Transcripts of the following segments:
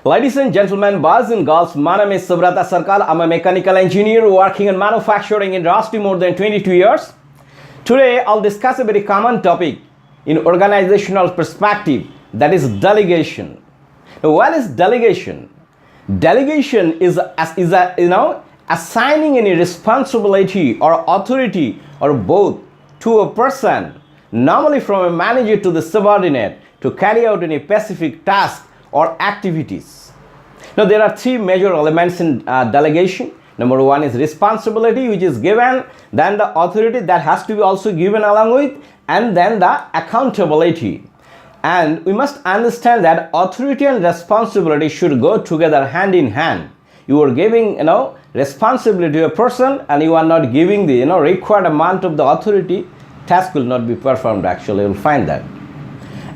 Ladies and gentlemen, boys and girls, my name is Subrata Sarkar. I'm a mechanical engineer working in manufacturing industry more than 22 years. Today, I'll discuss a very common topic in organizational perspective, that is delegation. Now, what is delegation? Delegation is assigning any responsibility or authority or both to a person, normally from a manager to the subordinate, to carry out any specific task or activities. Now there are three major elements in delegation. Number one is responsibility, which is given, then the authority that has to be also given along with, and then the accountability. And we must understand that authority and responsibility should go together hand in hand. You are giving responsibility to a person and you are not giving the required amount of the authority, task will not be performed. Actually, you will find that.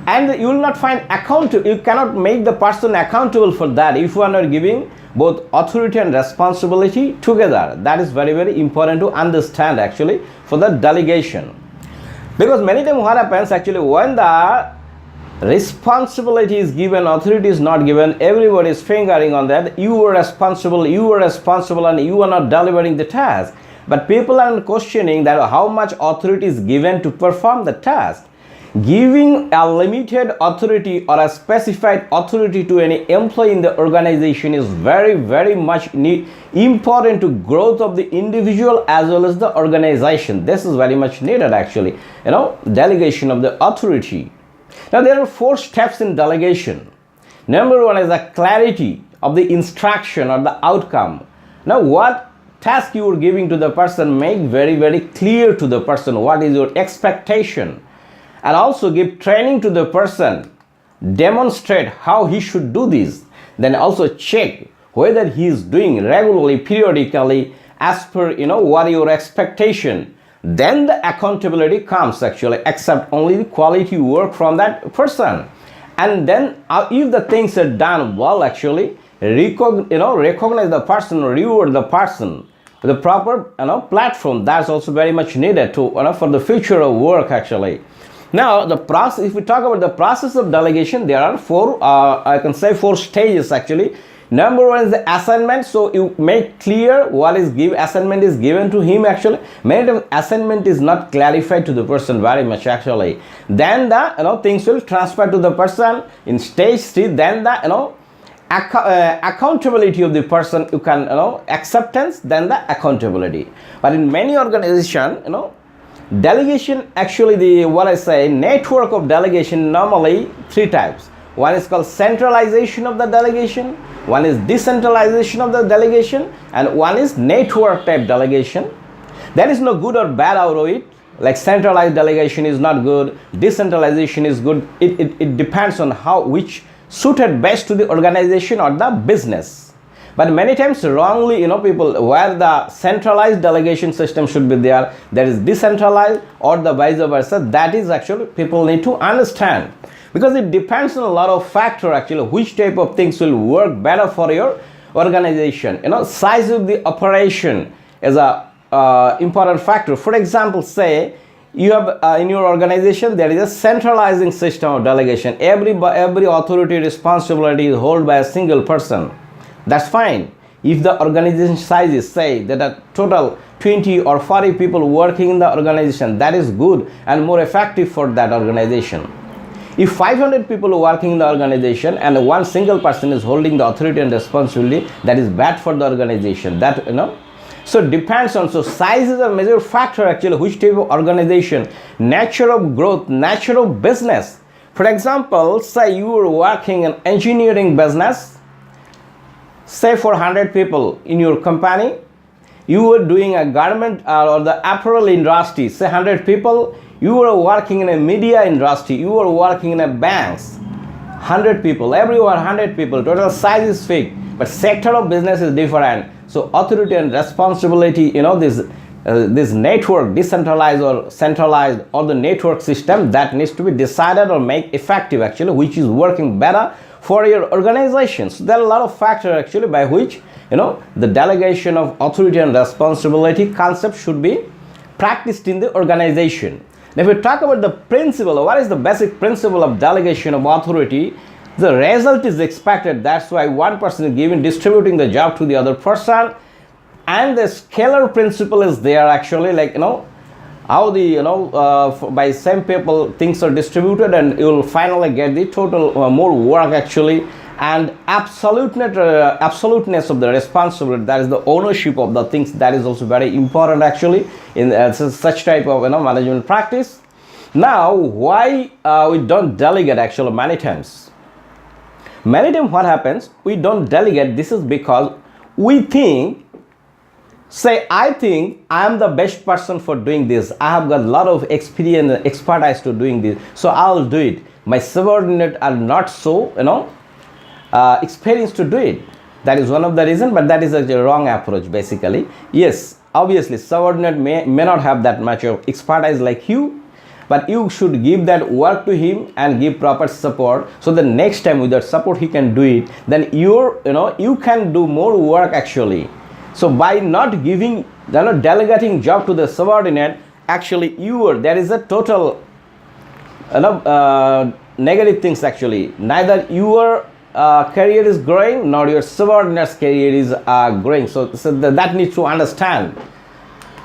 And you will not find accountable, you cannot make the person accountable for that if you are not giving both authority and responsibility together. That is very, very important to understand actually for the delegation. Because many times what happens actually, when the responsibility is given, authority is not given, everybody is fingering on that, you are responsible, and you are not delivering the task. But people are questioning that how much authority is given to perform the task. Giving a limited authority or a specified authority to any employee in the organization is very, very much important to growth of the individual as well as the organization. This is very much needed actually, delegation of the authority. Now there are 4 steps in delegation. Number 1 is the clarity of the instruction or the outcome. Now what task you are giving to the person, make very, very clear to the person what is your expectation. And also give training to the person, demonstrate how he should do this. Then also check whether he is doing regularly, periodically, as per what your expectation. Then the accountability comes actually, accept only the quality work from that person. And then if the things are done well actually, recognize the person, reward the person. The proper platform, that's also very much needed to for the future of work actually. Now the process, if we talk about the process of delegation, there are 4 stages actually. Number 1 is the assignment. So you make clear what is assignment is given to him actually. Many times assignment is not clarified to the person very much actually. Then the things will transfer to the person in stage 3. Then the accountability of the person, you can acceptance, then the accountability. But in many organizations, delegation actually, network of delegation, normally 3 types. One is called centralization of the delegation, one is decentralization of the delegation, and one is network type delegation. There is no good or bad out of it. Like centralized delegation is not good, decentralization is good. It depends on which suited best to the organization or the business. But many times wrongly, people, where the centralized delegation system should be there is decentralized, or the vice versa. That is actually people need to understand, because it depends on a lot of factors actually, which type of things will work better for your organization. Size of the operation is a important factor. For example, say you have in your organization there is a centralizing system of delegation. Every authority responsibility is held by a single person. That's fine. If the organization size is, say, that a total 20 or 40 people working in the organization, that is good and more effective for that organization. If 500 people are working in the organization and one single person is holding the authority and responsibility, that is bad for the organization. So it depends on, so size is a major factor actually, which type of organization, nature of growth, nature of business. For example, say you are working in engineering business, say for 100 people in your company, you are doing a garment or the apparel industry, say 100 people, you are working in a media industry, you are working in a banks, 100 people, everyone 100 people, total size is fixed, but sector of business is different. So authority and responsibility, this network, decentralized or centralized, or the network system, that needs to be decided or make effective actually, which is working better for your organization. So there are a lot of factors actually by which the delegation of authority and responsibility concept should be practiced in the organization. Now if we talk about the principle, what is the basic principle of delegation of authority? The result is expected. That's why one person is giving distributing the job to the other person, and the scalar principle is there actually, like how the by same people things are distributed, and you will finally get the total more work actually. And absoluteness of the responsibility, that is the ownership of the things, that is also very important actually in such type of management practice. Now, why we don't delegate actually many times? Many times what happens, we don't delegate. This is because we think, say I think I am the best person for doing this, I have got a lot of experience and expertise to doing this, so I'll do it. My subordinate are not so experienced to do it. That is one of the reasons, but that is a wrong approach basically. Yes, obviously subordinate may not have that much of expertise like you, but you should give that work to him and give proper support, so the next time with that support he can do it. Then you can do more work actually. So by not giving, delegating job to the subordinate, actually there is a total negative things actually. Neither your career is growing, nor your subordinate's career is growing. So that needs to understand.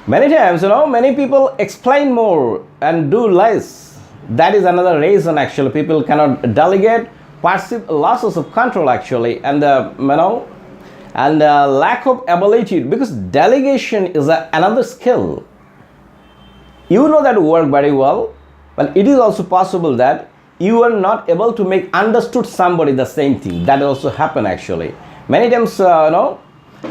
Many times, many people explain more and do less. That is another reason actually people cannot delegate, perceive losses of control actually, and lack of ability, because delegation is another skill. You know that work very well, but it is also possible that you are not able to make understood somebody the same thing. That also happen actually. Many times,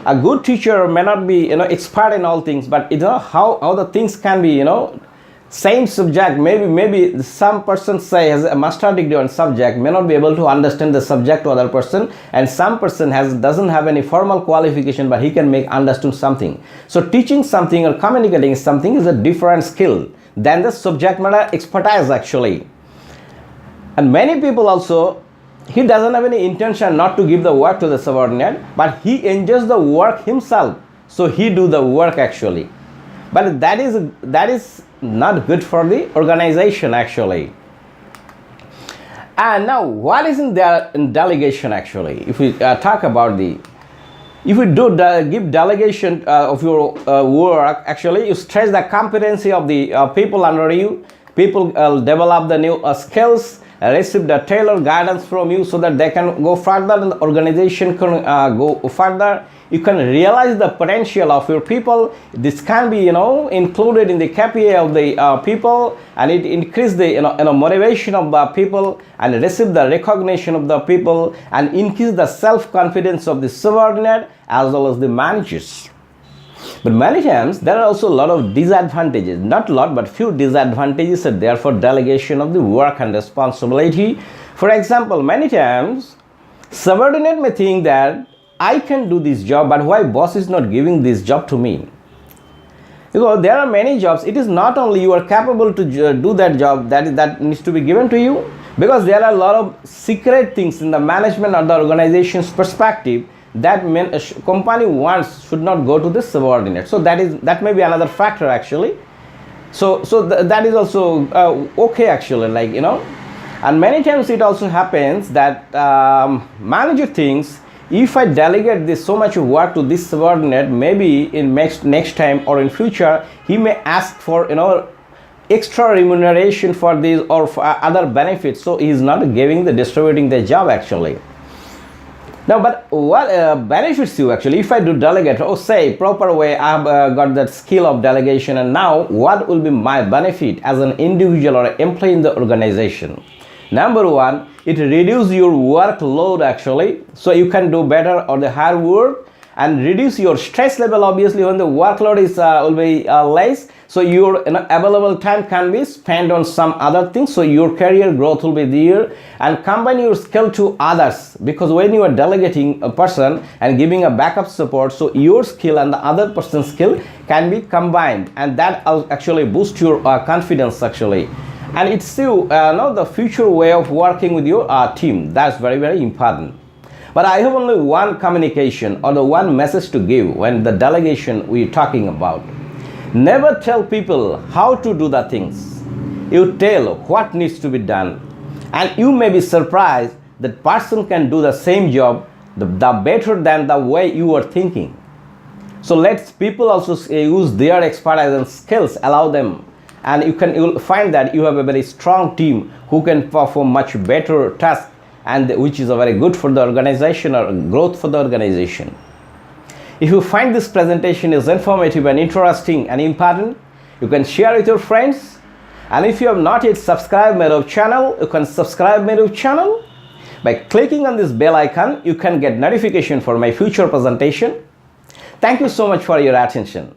a good teacher may not be expert in all things, but how the things can be same subject. Maybe some person say has a master degree on subject, may not be able to understand the subject to other person, and some person doesn't have any formal qualification, but he can make understood something. So teaching something or communicating something is a different skill than the subject matter expertise actually. And many people also, he doesn't have any intention not to give the work to the subordinate, but he enjoys the work himself, so he do the work actually. But that is not good for the organization actually. And now, what is in delegation actually? If we talk about if we do give delegation of your work, actually you stress the competency of the people under you. People develop the new skills, receive the tailored guidance from you, so that they can go further and the organization can go further. You can realize the potential of your people. This can be included in the KPI of the people, and it increase the motivation of the people, and receive the recognition of the people, and increase the self-confidence of the subordinate as well as the managers. But many times there are also a lot of disadvantages, not a lot but few disadvantages are there for delegation of the work and responsibility. For example, many times subordinate may think that I can do this job, but why boss is not giving this job to me? Because there are many jobs, it is not only you are capable to do that job that needs to be given to you, because there are a lot of secret things in the management or the organization's perspective that company wants should not go to the subordinate. So that may be another factor actually. So that is also okay actually, and many times it also happens that manager thinks, if I delegate this so much work to this subordinate, maybe in next time or in future he may ask for extra remuneration for this or for other benefits, so he is not distributing the job actually. Now, but what benefits you actually if I do delegate, say proper way I have got that skill of delegation, and now what will be my benefit as an individual or employee in the organization? Number one, it reduces your workload actually, so you can do better or the hard work, and reduce your stress level obviously when the workload is will be less, so your available time can be spent on some other things, so your career growth will be there. And combine your skill to others, because when you are delegating a person and giving a backup support, so your skill and the other person's skill can be combined, and that actually boosts your confidence actually. And it's still the future way of working with your team. That's very, very important. But I have only one communication or the one message to give when the delegation we're talking about. Never tell people how to do the things. You tell what needs to be done. And you may be surprised that person can do the same job the better than the way you are thinking. So let people also use their expertise and skills, allow them, and you will find that you have a very strong team who can perform much better tasks, and which is very good for the organization or growth for the organization. If you find this presentation is informative and interesting and important, you can share with your friends. And if you have not yet subscribed my YouTube channel, you can subscribe my YouTube channel. By clicking on this bell icon, you can get notification for my future presentation. Thank you so much for your attention.